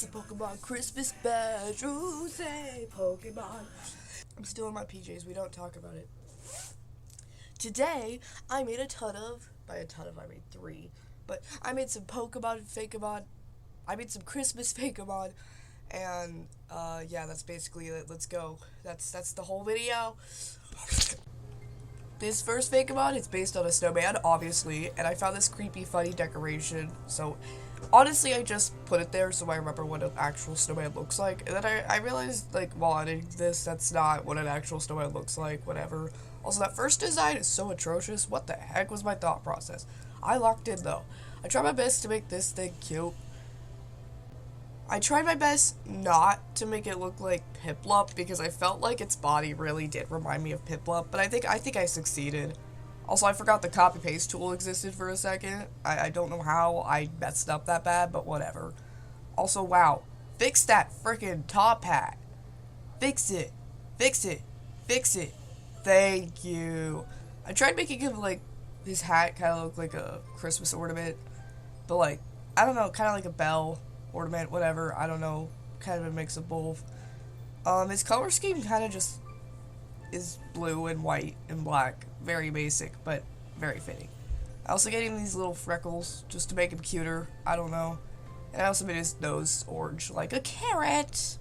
It's a Pokemon Christmas special, say Pokemon. I'm still in my PJs, we don't talk about it. Today, I made by a ton of, I made 3, but I made some Pokemon and Fakemon. I made some Christmas Fakemon, and, yeah, that's basically it. Let's go. That's the whole video. This first Fakemon is based on a snowman, obviously, and I found this creepy, funny decoration, so honestly, I just put it there so I remember what an actual snowman looks like, and then I realized, like, while editing this, that's not what an actual snowman looks like, whatever. Also, that first design is so atrocious. What the heck was my thought process? I locked in, though. I tried my best to make this thing cute. I tried my best not to make it look like Piplup, because I felt like its body really did remind me of Piplup, but I think I succeeded. Also, I forgot the copy-paste tool existed for a second. I don't know how I messed up that bad, but whatever. Also, wow. Fix that frickin' top hat. Fix it. Fix it. Fix it. Thank you. I tried making him, like, his hat kind of look like a Christmas ornament, but, like, I don't know, kind of like a bell ornament, whatever. I don't know. Kind of a mix of both. His color scheme kind of just is blue and white and black. Very basic, but very fitting. I also gave him these little freckles just to make him cuter. I don't know. And I also made his nose orange, like a carrot.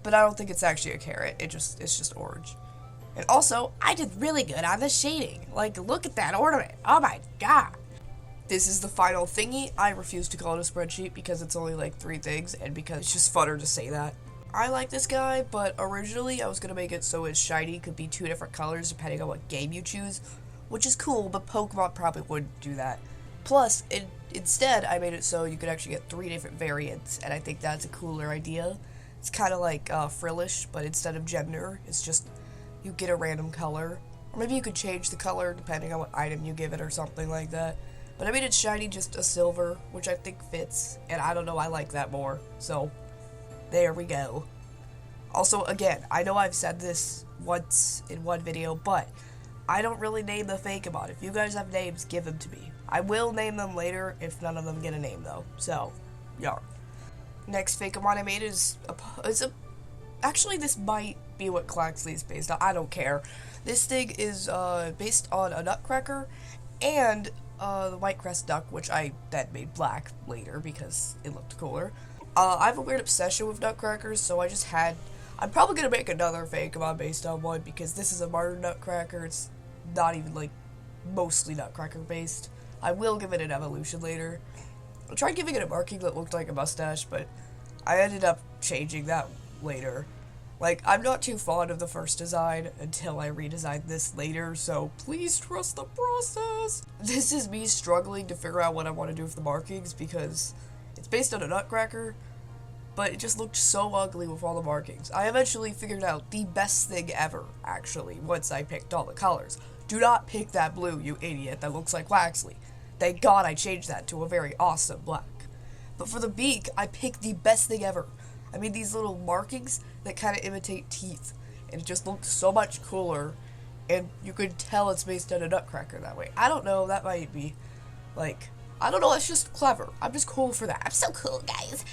But I don't think it's actually a carrot. It's just orange. And also, I did really good on the shading. Like, look at that ornament. Oh my god. This is the final thingy. I refuse to call it a spreadsheet because it's only like 3 things and because it's just funner to say that. I like this guy, but originally I was going to make it so his shiny could be 2 different colors depending on what game you choose, which is cool, but Pokemon probably wouldn't do that. Plus, instead, I made it so you could actually get 3 different variants, and I think that's a cooler idea. It's kind of like Frillish, but instead of gender, it's just you get a random color. Or maybe you could change the color depending on what item you give it or something like that. But I made it shiny just a silver, which I think fits, and I don't know, I like that more, so there we go. Also, again, I know I've said this once in one video, but I don't really name the Fakemon. If you guys have names, give them to me. I will name them later if none of them get a name, though. So, yarn. Next Fakemon I made actually, this might be what Claxley is based on. I don't care. This thing is based on a Nutcracker and the White Crest Duck, which I then made black later because it looked cooler. I have a weird obsession with Nutcrackers, so I'm probably going to make another Fakemon based on one, because this is a modern Nutcracker. It's not even, like, mostly Nutcracker based. I will give it an evolution later. I tried giving it a marking that looked like a mustache, but I ended up changing that later. Like, I'm not too fond of the first design until I redesigned this later, so please trust the process. This is me struggling to figure out what I want to do with the markings, because it's based on a Nutcracker, but it just looked so ugly with all the markings. I eventually figured out the best thing ever, actually, once I picked all the colors. Do not pick that blue, you idiot, that looks like Waxley. Thank God I changed that to a very awesome black. But for the beak, I picked the best thing ever. I made these little markings that kind of imitate teeth, and it just looked so much cooler, and you could tell it's based on a Nutcracker that way. I don't know, that might be, like, I don't know, it's just clever. I'm just cool for that. I'm so cool, guys.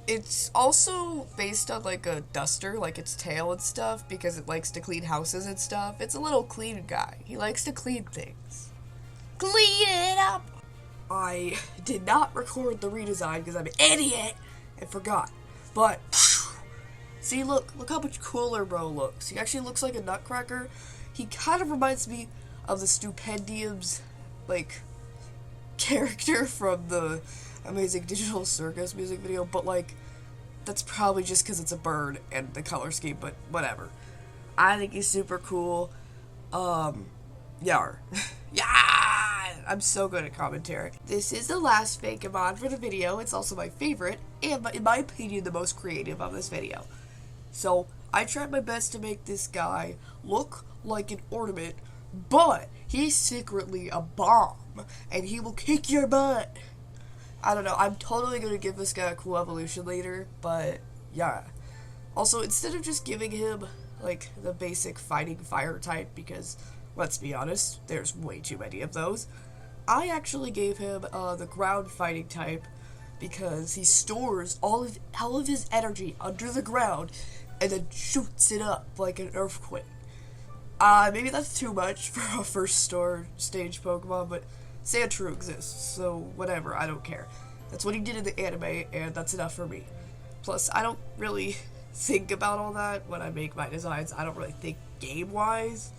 It's also based on, like, a duster, like its tail and stuff, because it likes to clean houses and stuff. It's a little clean guy. He likes to clean things. Clean it up! I did not record the redesign because I'm an idiot and forgot. But, see, look how much cooler bro looks. He actually looks like a Nutcracker. He kind of reminds me of the Stupendium's, like, character from the Amazing Digital Circus music video, but, like, that's probably just because it's a bird and the color scheme, but whatever. I think he's super cool. Yar. Yeah! I'm so good at commentary. This is the last Fakemon for the video. It's also my favorite, and in my opinion, the most creative of this video. So, I tried my best to make this guy look like an ornament, but he's secretly a bomb, and he will kick your butt. I don't know, I'm totally going to give this guy a cool evolution later, but yeah. Also, instead of just giving him, like, the basic fighting fire type, because, let's be honest, there's way too many of those, I actually gave him the ground fighting type, because he stores all of his energy under the ground and then shoots it up like an earthquake. Maybe that's too much for a first stage Pokemon, but Sandshrew exists, so whatever, I don't care. That's what he did in the anime, and that's enough for me. Plus, I don't really think about all that when I make my designs. I don't really think game-wise.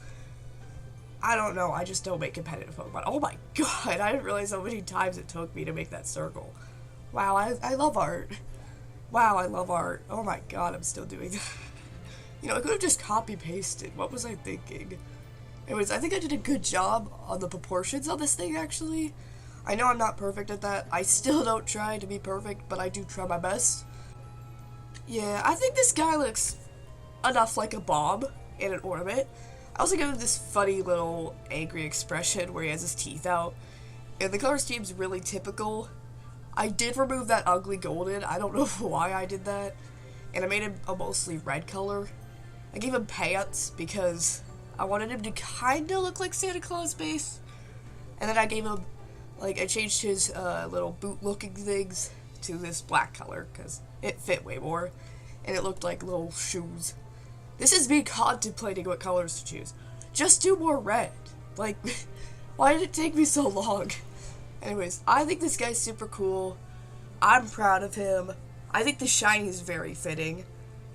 I don't know, I just don't make competitive Pokemon. Oh my god, I didn't realize how many times it took me to make that circle. Wow, I love art. Wow, I love art. Oh my god, I'm still doing that. You know, I could have just copy-pasted. What was I thinking? Anyways, I think I did a good job on the proportions on this thing, actually. I know I'm not perfect at that. I still don't try to be perfect, but I do try my best. Yeah, I think this guy looks enough like a bomb and an ornament. I also give him this funny little angry expression where he has his teeth out. And the color scheme's really typical. I did remove that ugly golden. I don't know why I did that. And I made him a mostly red color. I gave him pants because I wanted him to kind of look like Santa Claus base. And then I gave him, like, I changed his little boot-looking things to this black color because it fit way more. And it looked like little shoes. This is me contemplating what colors to choose. Just do more red. Like, why did it take me so long? Anyways, I think this guy's super cool. I'm proud of him. I think the shiny is very fitting.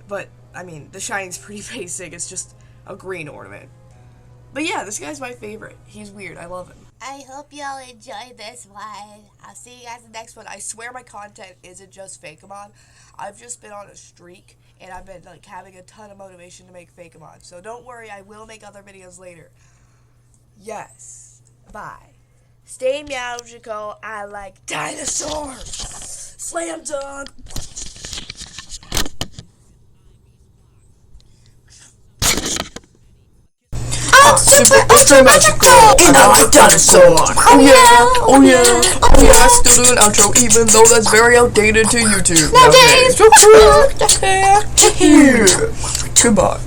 But, I mean, the shiny's pretty basic. It's just a green ornament. But yeah, this guy's my favorite. He's weird. I love him. I hope y'all enjoyed this one. I'll see you guys in the next one. I swear my content isn't just Fakemon. I've just been on a streak, and I've been like having a ton of motivation to make Fakemon. So don't worry, I will make other videos later. Yes. Bye. Stay magical. I like dinosaurs. Slam dunk. Super ultra magical, and I like dinosaurs. Oh yeah, oh yeah, oh yeah. I still do an outro, even though that's very outdated to YouTube nowadays. Goodbye.